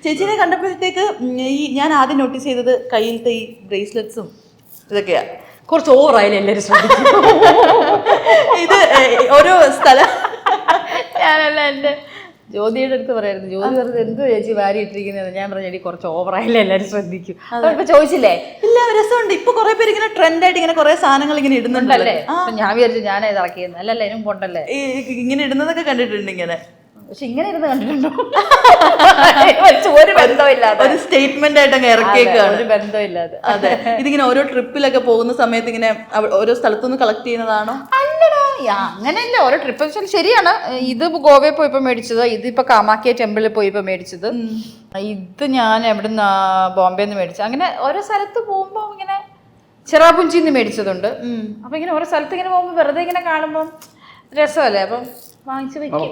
ചേച്ചിനെ കണ്ടപ്പോഴത്തേക്ക് ഞാൻ ആദ്യം നോട്ടീസ് ചെയ്തത് കയ്യിലത്തെ ഈ ബ്രേസ്ലെറ്റ്സും ഇതൊക്കെയാ. കുറച്ച് ഓവറായാലും എല്ലാവരും ശ്രദ്ധിക്കും. ഇത് ഓരോ സ്ഥലം ഞാനല്ല എൻ്റെ ജ്യോതിയുടെ അടുത്ത് പറയായിരുന്നു. ജ്യോതി പറഞ്ഞത് എന്ത് ചേച്ചി വാരി ഇട്ടിരിക്കുന്നത്. ഞാൻ പറഞ്ഞു കുറച്ച് ഓവറായാലും എല്ലാവരും ശ്രദ്ധിക്കും. ഇപ്പൊ ചോദിച്ചില്ലേ? ഇല്ല, രസമുണ്ട്. ഇപ്പൊ കുറെ പേര് ഇങ്ങനെ ട്രെൻഡായിട്ട് ഇങ്ങനെ കുറെ സാധനങ്ങൾ ഇങ്ങനെ ഇടുന്നുണ്ടല്ലേ. ഞാൻ വിചാരിച്ചു ഞാനേ ഇത് ഇറക്കിയെന്ന്. അല്ലല്ല, ഇതിനും കൊണ്ടല്ലേ ഇങ്ങനെ ഇടുന്നതൊക്കെ കണ്ടിട്ടുണ്ട് ഇങ്ങനെ. പക്ഷെ ഇങ്ങനെ ഇരുന്ന് കണ്ടിട്ടുണ്ടോ? ഒരു ബന്ധമില്ലാതെ ഒരു സ്റ്റേറ്റ്മെന്റ് ആയിട്ട് അങ്ങ് ഇറക്കിയേക്കാണ്. ഒരു ബന്ധമില്ലാതെ. അതെ. ഇതിങ്ങനെ ഓരോ ട്രിപ്പിലൊക്കെ പോകുന്ന സമയത്ത് ഇങ്ങനെ ഓരോ സ്ഥലത്തുനിന്ന് കളക്ട് ചെയ്യുന്നതാണോ? അല്ലടാ, അങ്ങനെയല്ല. ഓരോ ട്രിപ്പ് ശരിയാണ്. ഇത് ഗോവയിൽ പോയപ്പോ മേടിച്ചത്, ഇതിപ്പോ കാമാക്കിയ ടെമ്പിളിൽ പോയപ്പോ മേടിച്ചത്, ഇത് ഞാൻ എവിടുന്ന് ബോംബെന്ന് മേടിച്ചത്. അങ്ങനെ ഓരോ സ്ഥലത്ത് പോകുമ്പോ ഇങ്ങനെ ചിറാപുഞ്ചിന്ന് മേടിച്ചതുണ്ട്. അപ്പൊ ഇങ്ങനെ ഓരോ സ്ഥലത്ത് ഇങ്ങനെ പോകുമ്പോ വെറുതെ ഇങ്ങനെ കാണുമ്പോ രസമല്ലേ, അപ്പം വാങ്ങിച്ചു വെക്കും.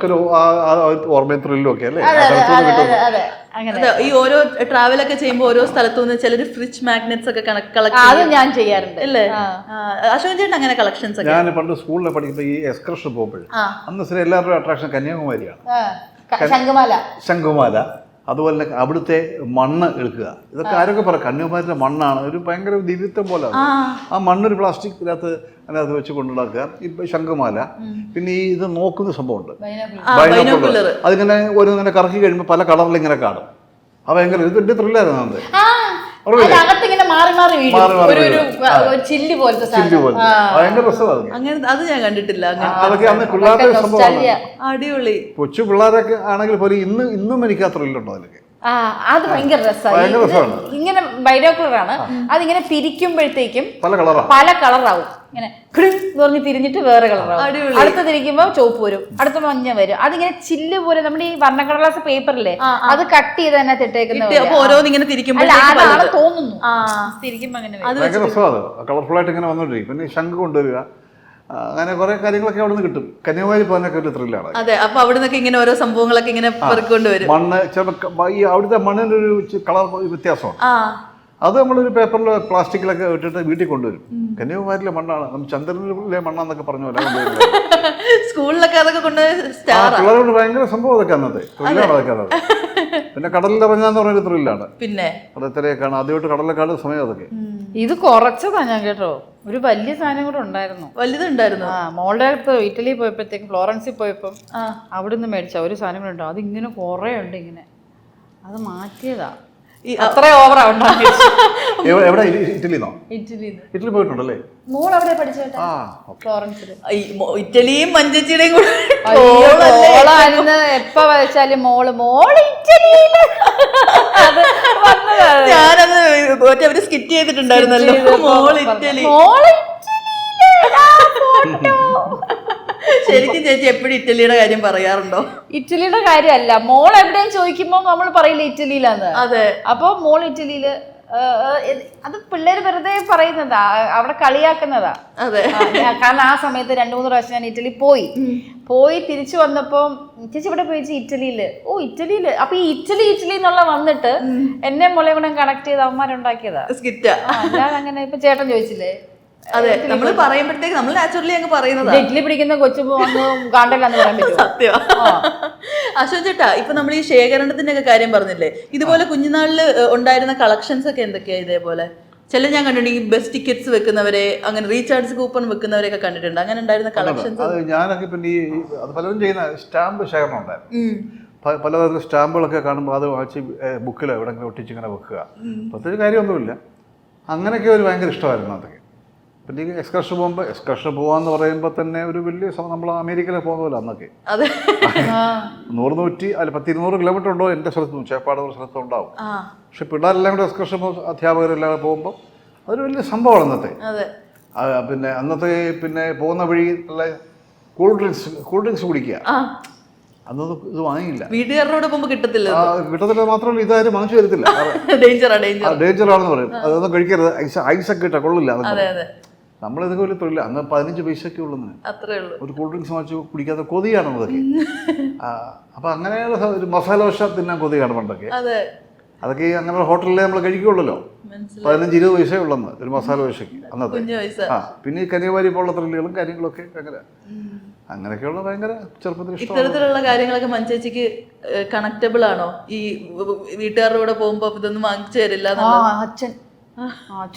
ഈ ഓരോ ട്രാവലൊക്കെ ചെയ്യുമ്പോ ഓരോ സ്ഥലത്തുനിന്ന് ചിലര് ഫ്രിഡ്ജ് മാഗ്നറ്റ്സ് ഒക്കെ കളക്ട് അത് ഞാൻ ചെയ്യാറുണ്ട് അല്ലേ? അശോകൻ ചേട്ടൻ അങ്ങനെ കളക്ഷൻസ് ഒക്കെ? ഞാൻ പണ്ട് സ്കൂളിൽ പഠിക്കുമ്പോൾ ഈ എക്സ്കർഷൻ പോകുമ്പോൾ അന്ന് സ്ഥിരം എല്ലാവരുടെയും അട്രാക്ഷൻ കന്യാകുമാരിയാണ്. ശംഖുമാല, അതുപോലെ അവിടുത്തെ മണ്ണ് എടുക്കുക. ഇതൊക്കെ ആരൊക്കെ പറയാം കന്യാകുമാരിയുടെ മണ്ണാണ്, ഒരു ഭയങ്കര ദിവ്യത്വം പോലെ. ആ മണ്ണൊരു പ്ലാസ്റ്റിക്കിനകത്ത് അതിനകത്ത് വെച്ച് കൊണ്ടുനടക്കുക. ഇപ്പൊ ശംഖുമാല, പിന്നെ ഈ ഇത് നോക്കുന്ന സംഭവമുണ്ട് ബൈനോക്കുലർ. അതിങ്ങനെ ഓരോന്നിങ്ങനെ കറക്കി കഴിയുമ്പോൾ പല കളറിൽ ഇങ്ങനെ കാണും. അത് ഭയങ്കര ഇതിന്റെ ത്രില്ലായിരുന്നു അത്. ഭയങ്കര രസമാണ്. അങ്ങനെ അത് ഞാൻ കണ്ടിട്ടില്ല. അതൊക്കെ അന്ന് പിള്ളേരുടെ സംഭവമാണ്. അടിപൊളി. കൊച്ചു പിള്ളേരൊക്കെ ആണെങ്കിൽ പോലും ഇന്നും എനിക്ക് ആ ത്രില്ലുണ്ടോ അതിലൊക്കെ. അത് ഭയങ്കര രസമാണ്. ഇങ്ങനെ ബൈനോക്കുലറാണ്. അതിങ്ങനെ തിരിക്കുമ്പോഴത്തേക്കും പല കളറാവും. ഇങ്ങനെ പറഞ്ഞ് തിരിഞ്ഞിട്ട് വേറെ കളറാവും. അടുത്ത് തിരിക്കുമ്പോ ചുവപ്പ് വരും, അടുത്ത മഞ്ഞ വരും. അതിങ്ങനെ ചില്ല് പോലെ നമ്മുടെ ഈ വർണ്ണക്കടലാസ് പേപ്പറില്ലേ, അത് കട്ട് ചെയ്ത് തന്നെ തിട്ടേക്കുന്ന ഓരോന്നിങ്ങനെ തിരിക്കുമ്പോൾ തോന്നുന്നു. തിരിക്കുമ്പോ അങ്ങനെ ഭയങ്കര രസമാണ്. കളർഫുൾ ആയിട്ട് ഇങ്ങനെ വന്നോണ്ടിരിക്കും. പിന്നെ ശംഖ് കൊണ്ടുവരിക, അങ്ങനെ കുറെ കാര്യങ്ങളൊക്കെ അവിടെ നിന്ന് കിട്ടും. കന്യാകുമാരി പോകാനൊക്കെ ഒരു ത്രില്ലാണ്. അതെ. അപ്പൊ അവിടെ നിന്നൊക്കെ ഇങ്ങനെ ഓരോ സംഭവങ്ങളൊക്കെ ഇങ്ങനെ പെറുക്കൊണ്ടുവരും. മണ്ണ് ചിലപ്പോൾ ഈ അവിടുത്തെ മണ്ണിന്റെ ഒരു കളർ വ്യത്യാസമാണ്. അത് നമ്മളൊരു പേപ്പറിൽ പ്ലാസ്റ്റിക്കിലൊക്കെ ഇട്ടിട്ട് വീട്ടിൽ കൊണ്ടുവരും. കന്യാകുമാരിയിലെ മണ്ണാണ്, നമ്മൾ ചന്ദ്രനിലെ മണ്ണാന്നൊക്കെ പറഞ്ഞ പോലെ സ്കൂളിലൊക്കെ അതൊക്കെ കൊണ്ട് പിള്ളേരോട് ഭയങ്കര സംഭവം അതൊക്കെ അന്നത്തെ ത്രില്ലാണ് അതൊക്കെ. അതൊക്കെ പിന്നെ കടലിൽ ഇറങ്ങാന്ന് പറഞ്ഞൊരു ത്രില്ലാണ്. പിന്നെ അതെത്രയൊക്കെയാണ് ആദ്യമായിട്ട് കടലിലേക്കാളും സമയം അതൊക്കെ. ഇത് കുറച്ചതാ ഞാൻ കേട്ടോ. ഒരു വലിയ സാധനം കൂടെ ഉണ്ടായിരുന്നു. വലുതുണ്ടായിരുന്നു. മോളുടെ അടുത്ത് ഇറ്റലി പോയപ്പോഴത്തേക്കും ഫ്ലോറൻസിൽ പോയപ്പം അവിടുന്ന് മേടിച്ച ഒരു സാധനം കൂടെ ഉണ്ടോ. അത് ഇങ്ങനെ കുറേ ഉണ്ട്. ഇങ്ങനെ അത് മാറ്റിയതാ. അത്ര ഓവറാ ഉണ്ടാക്കി. എവിടെ? ഇറ്റലിന്നോ? ഇറ്റലി പോയിട്ടുണ്ടല്ലേ? മോൾ അവിടെ പഠിച്ചേട്ടാ ഫ്ലോറൻസിൽ. ഇറ്റലിയും മഞ്ചേച്ചിയുടെയും കൂടെ എപ്പ വെച്ചാലും മോള് ഇറ്റലിയില്. ഞാനത് അവര് സ്കിറ്റ് ചെയ്തിട്ടുണ്ടായിരുന്നല്ലോ. മോള് ഇറ്റലി. ശരിക്കും ചേച്ചി എപ്പോഴും ഇറ്റലിയുടെ കാര്യം പറയാറുണ്ടോ? ഇറ്റലിയുടെ കാര്യമല്ല, മോൾ എവിടെയും ചോദിക്കുമ്പോ നമ്മൾ പറയില്ല ഇറ്റലിയിലാന്ന്. അതെ. അപ്പൊ മോൾ ഇറ്റലിയില്, അത് പിള്ളേര് വെറുതെ പറയുന്നതാ, അവിടെ കളിയാക്കുന്നതാ. അതെ. കാരണം ആ സമയത്ത് 2-3 പ്രാവശ്യം ഞാൻ ഇറ്റലി പോയി തിരിച്ചു വന്നപ്പോ ചേച്ചി ഇവിടെ പോയിച്ച് ഇറ്റലിയില്. ഓ ഇറ്റലിയില്. അപ്പൊ ഈ ഇറ്റലി എന്നുള്ള വന്നിട്ട് എന്നെ മോളെ കൂടെ കണക്ട് ചെയ്ത് അവന്മാരുണ്ടാക്കിയതാ സ്കിറ്റാ. അല്ലാതെ അങ്ങനെ ഇപ്പൊ ചേട്ടൻ ചോദിച്ചില്ലേ? അതെ. നമ്മൾ പറയുമ്പോഴത്തേക്ക് നമ്മൾ നാച്ചുറലി അങ്ങ് പറയുന്നത്. ഇഡ്ഡലി പിടിക്കുന്ന കൊച്ചു കാണ്ടല്ലാന്ന് പറയാൻ പറ്റും. സത്യം. അശോക് ചേട്ടാ, ഇപ്പൊ നമ്മൾ ഈ ശേഖരണത്തിന്റെ ഒക്കെ കാര്യം പറഞ്ഞില്ലേ, ഇതുപോലെ കുഞ്ഞുനാളില് ഉണ്ടായിരുന്ന കളക്ഷൻസ് ഒക്കെ എന്തൊക്കെയാ? ഇതേപോലെ ചില ഞാൻ കണ്ടിട്ടുണ്ട്, ഈ ബസ് ടിക്കറ്റ്സ് വെക്കുന്നവരെ, അങ്ങനെ റീചാർജ് കൂപ്പൺ വെക്കുന്നവരെയൊക്കെ കണ്ടിട്ടുണ്ട്. അങ്ങനെ ഉണ്ടായിരുന്ന കളക്ഷൻസ്? ഞാനൊക്കെ പിന്നെ അത് പലരും ചെയ്യുന്ന സ്റ്റാമ്പ് ശേഖരണം ഉണ്ടായിരുന്നു. പലതരം സ്റ്റാമ്പുകളൊക്കെ കാണുമ്പോൾ അത് വായിച്ച് ബുക്കിലോ എവിടെങ്കിലും ഒട്ടിച്ചിങ്ങനെ വെക്കുക. പ്രത്യേകിച്ച് കാര്യമൊന്നുമില്ല. അങ്ങനെയൊക്കെ ഒരു ഭയങ്കര ഇഷ്ടമായിരുന്നു അതൊക്കെ. പിന്നെ ഈ എക്സ്കർഷൻ പോകാന്ന് പറയുമ്പോൾ തന്നെ ഒരു വലിയ നമ്മൾ അമേരിക്കയിലെ പോകുന്ന പോലെ അന്നൊക്കെ. 100-100 അല്ല 10-200 കിലോമീറ്റർ ഉണ്ടോ എൻ്റെ സ്ഥലത്തും ചേപ്പാട് സ്ഥലത്തും ഉണ്ടാവും. പക്ഷെ പിള്ളേരെല്ലാം കൂടെ എക്സ്കർഷൻ അധ്യാപകരെല്ലാം പോകുമ്പോൾ അതൊരു വലിയ സംഭവമാണ് അന്നത്തെ. പിന്നെ അന്നത്തെ പിന്നെ പോകുന്ന വഴി നല്ല കൂൾ ഡ്രിങ്ക്സ് കുടിക്കുക. അന്നൊന്നും ഇത് വാങ്ങിയില്ല. വീട്ടുകാരോട് കിട്ടത്തില്ല മാത്രമല്ല, ഇതാരും വാങ്ങിച്ചു തരത്തില്ല. ഡേഞ്ചറാണെന്ന് പറയും. അതൊന്നും കഴിക്കരുത്, ഐസൊക്കെ ഇട്ടാ കൊള്ളില്ല. നമ്മളിതൊക്കെ വലിയ തൊഴില്ല. അന്ന് 15 പൈസയൊക്കെ ഉള്ളെന്ന് ഒരു കൂൾ ഡ്രിങ്ക്സ് വാങ്ങിച്ച് കുടിക്കാത്ത കൊതിയാണ് അതൊക്കെ. അപ്പൊ അങ്ങനെയുള്ള ഒരു മസാല ദോശ തിന്നാൻ കൊതിയാണ് പണ്ടൊക്കെ. അതൊക്കെ അങ്ങനെ ഹോട്ടലിലെ നമ്മൾ കഴിക്കുള്ളല്ലോ. 15-20 പൈസ ഉള്ളെന്ന് ഒരു മസാല ദോശയ്ക്ക് അന്നത്തെ. പിന്നെ ഈ കന്യാകുമാരി പോലുള്ള ത്രില്ലുകളും കാര്യങ്ങളൊക്കെ അങ്ങനെ അങ്ങനെയൊക്കെയുള്ള ഭയങ്കര ചെറുപ്പത്തിൽ ഇഷ്ടം. ഇത്തരത്തിലുള്ള കാര്യങ്ങളൊക്കെ മഞ്ചേച്ചിക്ക് കണക്റ്റബിൾ ആണോ? ഈ വീട്ടുകാരുടെ കൂടെ പോകുമ്പോ ഇതൊന്നും വാങ്ങിച്ചു തരില്ല അച്ഛൻ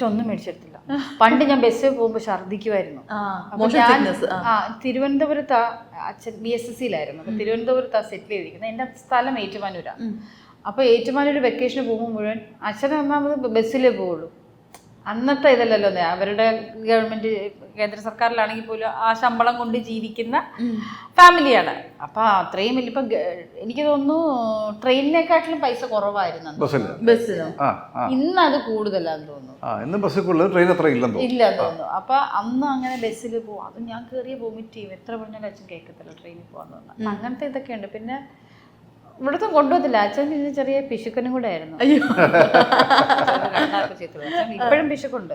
ഒന്നും മേടിച്ചെടുത്തില്ല. പണ്ട് ഞാൻ ബസ്സിൽ പോകുമ്പോ ഛർദിക്കുമായിരുന്നു. തിരുവനന്തപുരത്ത് അച്ഛൻ BSSCയിലായിരുന്നു. അപ്പൊ തിരുവനന്തപുരത്ത് സെറ്റിൽ ചെയ്തിരിക്കുന്നത്. എന്റെ സ്ഥലം ഏറ്റുമാനൂരാ. അപ്പൊ ഏറ്റുമാനൂർ വെക്കേഷന് പോകുമ്പോൾ മുഴുവൻ അച്ഛനെ ഒന്നാമത് ബസ്സിലേ പോവുള്ളൂ. അന്നത്തെ ഇതല്ലല്ലോ, അവരുടെ ഗവൺമെന്റ് കേന്ദ്ര സർക്കാരിലാണെങ്കിൽ പോലും ആ ശമ്പളം കൊണ്ട് ജീവിക്കുന്ന ഫാമിലിയാണ്. അപ്പൊ അത്രയും വലിയ, ഇപ്പൊ എനിക്ക് തോന്നുന്നു ട്രെയിനിനെക്കാട്ടിലും പൈസ കുറവായിരുന്നു ബസ്സിനോ. ഇന്ന് അത് കൂടുതലാന്ന് തോന്നുന്നു. ട്രെയിൻ അത്ര ഇല്ലെന്ന് തോന്നുന്നു. അപ്പൊ അന്ന് അങ്ങനെ ബസ്സിൽ പോകും. അത് ഞാൻ കയറിയ വോമിറ്റ് ചെയ്യും. എത്ര പറഞ്ഞാലും അച്ഛൻ കേൾക്കത്തില്ല ട്രെയിനിൽ പോകാന്ന് പറഞ്ഞാൽ. അങ്ങനത്തെ ഇതൊക്കെ ഉണ്ട്. പിന്നെ ഇവിടുത്തെ കൊണ്ടുപോകത്തില്ല. അച്ഛൻ പിന്നെ ചെറിയ പിശുക്കനും കൂടെ ആയിരുന്നു. ഇപ്പോഴും പിശുക്കുണ്ട്.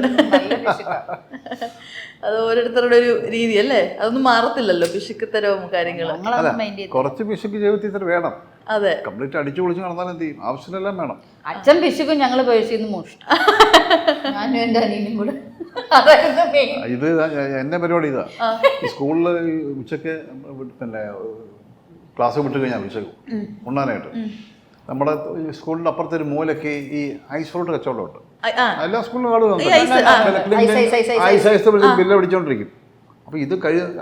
നല്ല പിശുക്ക. അത് ഓരോരുത്തരുടെ ഒരു രീതി അല്ലേ, അതൊന്നും മാറത്തില്ലല്ലോ, പിശുക്കത്തരവും കാര്യങ്ങളും. കുറച്ച് പിശുക്ക് ജീവിതത്തിൽ വേണം. അതെ, കംപ്ലീറ്റ് അടിച്ചു പൊളിച്ച് നടന്നാൽ എന്ത് ചെയ്യും? ആവശ്യമെല്ലാം വേണം. അച്ഛൻ പിശുക്കും, ഞങ്ങള് പേഴ്സിന്ന് മോഷ്ടിച്ചു. ഞാനും എന്റെ അനിയനും കൂടെ. ഇത് എന്റെ പരിപാടി ഇതാ. സ്കൂളിൽ ഉച്ചക്ക് പിന്നെ ക്ലാസ് വിട്ട് കഴിഞ്ഞാൽ ഉച്ചക്ക് ഉണ്ണാനായിട്ട് നമ്മുടെ സ്കൂളിന്റെ അപ്പുറത്തെ ഒരു മൂലയ്ക്ക് ഈ ഐസ് ഫ്രൂട്ട് കച്ചവടമുണ്ട്. എല്ലാ സ്കൂളിലും ആളുകളുണ്ട്. ബില്ല് പിടിച്ചോണ്ടിരിക്കും. അപ്പൊ ഇത്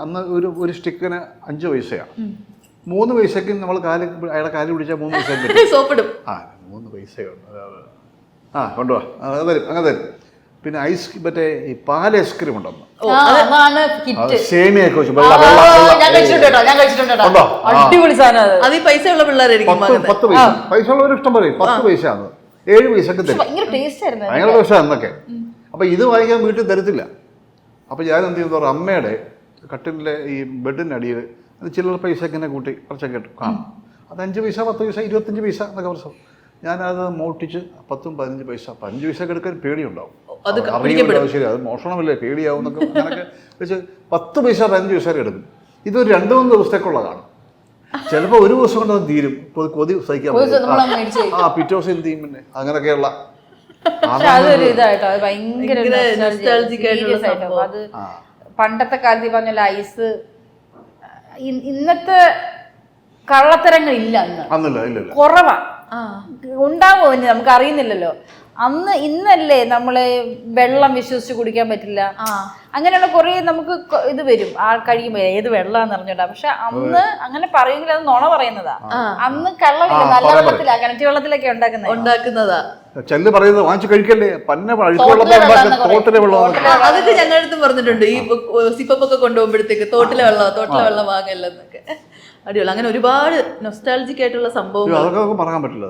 അന്ന് ഒരു സ്റ്റിക്കിന് 5 പൈസയാണ്. 3 പൈസക്ക് നമ്മൾ അയാളെ കാല് പിടിച്ചാൽ 3 പൈസ സോപ്പിടും. 3 പൈസയുണ്ട്. കൊണ്ടുപോവാ, അത് തരും, അങ്ങനെ തരും. പിന്നെ മറ്റേ ഈ പാൽ ഐസ്ക്രീം ഉണ്ടെന്ന്, സേമിയൊക്കെ വെച്ച് അടിപൊളി സാധനം. അത് ഈ പൈസ ഉള്ള പിള്ളേരായിരിക്കും. 10 പൈസ പൈസ ഉള്ളവർ ഇഷ്ടം പറയും. 10 പൈസയാണ്, 7 പൈസക്ക് തരും. ഭയങ്കര ടേസ്റ്റ് എന്നൊക്കെ. അപ്പൊ ഇത് വാങ്ങിക്കാൻ വീട്ടിൽ തരത്തില്ല. അപ്പൊ ഞാൻ എന്ത് ചെയ്യുന്ന പറഞ്ഞാൽ അമ്മയുടെ കട്ടിലെ ഈ ബെഡിന്റെ അടിയിൽ അത് ചില്ലറ പൈസ ഇങ്ങനെ കൂട്ടി കുറച്ചൊക്കെ ഇട്ടു കാണും. അത് 5 പൈസ, 10 പൈസ, 25 പൈസ എന്നൊക്കെ പ്രശ്നം. ഞാനത് മോട്ടിച്ച് 10, 15 പൈസ, 5 പൈസ എടുക്കാൻ പേടിയുണ്ടാവും. ശരി, അത് മോഷണമല്ലേ, പേടിയാവും എന്നൊക്കെ അങ്ങനെയൊക്കെ വെച്ച് 10 പൈസ 15 പൈസ എടുക്കും. ഇതൊരു 2-3 ദിവസത്തേക്കുള്ളതാണ്. ചിലപ്പോൾ ഒരു ദിവസം കൊണ്ട് അത് തീരും. കൊതി സഹിക്കാൻ പിറ്റേ ദിവസം എന്ത് ചെയ്യും പിന്നെ അങ്ങനെയൊക്കെയുള്ള. അത് പണ്ടത്തെ കാലത്ത് പറഞ്ഞ ഐസ്, ഇന്നത്തെ കള്ളത്തരങ്ങൾ ഇല്ല, അന്ന് കുറവാ. ഉണ്ടാവോ നമുക്ക് അറിയുന്നില്ലല്ലോ. ഇന്നല്ലേ നമ്മള് വെള്ളം വിശ്വസിച്ച് കുടിക്കാൻ പറ്റില്ല, അങ്ങനെയുള്ള കുറെ നമുക്ക് ഇത് വരും. കഴിയുമ്പോ ഏത് വെള്ളാന്ന് അറിഞ്ഞോട്ടാ. പക്ഷെ അന്ന് അങ്ങനെ പറയുമെങ്കിൽ അത് നുണ പറയുന്നതാ. അന്ന് കള്ളമില്ല, നല്ല വെള്ളത്തിലാ, കിണറ്റി വെള്ളത്തിലൊക്കെ ഉണ്ടാക്കുന്നതാ. ചെല്ല് പറയുന്നത് വാങ്ങിച്ചു കഴിക്കല്ലേ, അതൊക്കെ ഞങ്ങളുടെ അടുത്തും പറഞ്ഞിട്ടുണ്ട്. ഈ സിപ്പൊക്കെ കൊണ്ടുപോകുമ്പോഴത്തേക്ക് തോട്ടിലെ വെള്ളം വാങ്ങല്ലെന്നൊക്കെ. അടിപൊളി. അങ്ങനെ ഒരുപാട് നൊസ്റ്റാൾജിക് ആയിട്ടുള്ള സംഭവം അതൊക്കെ പറയാൻ പറ്റില്ല.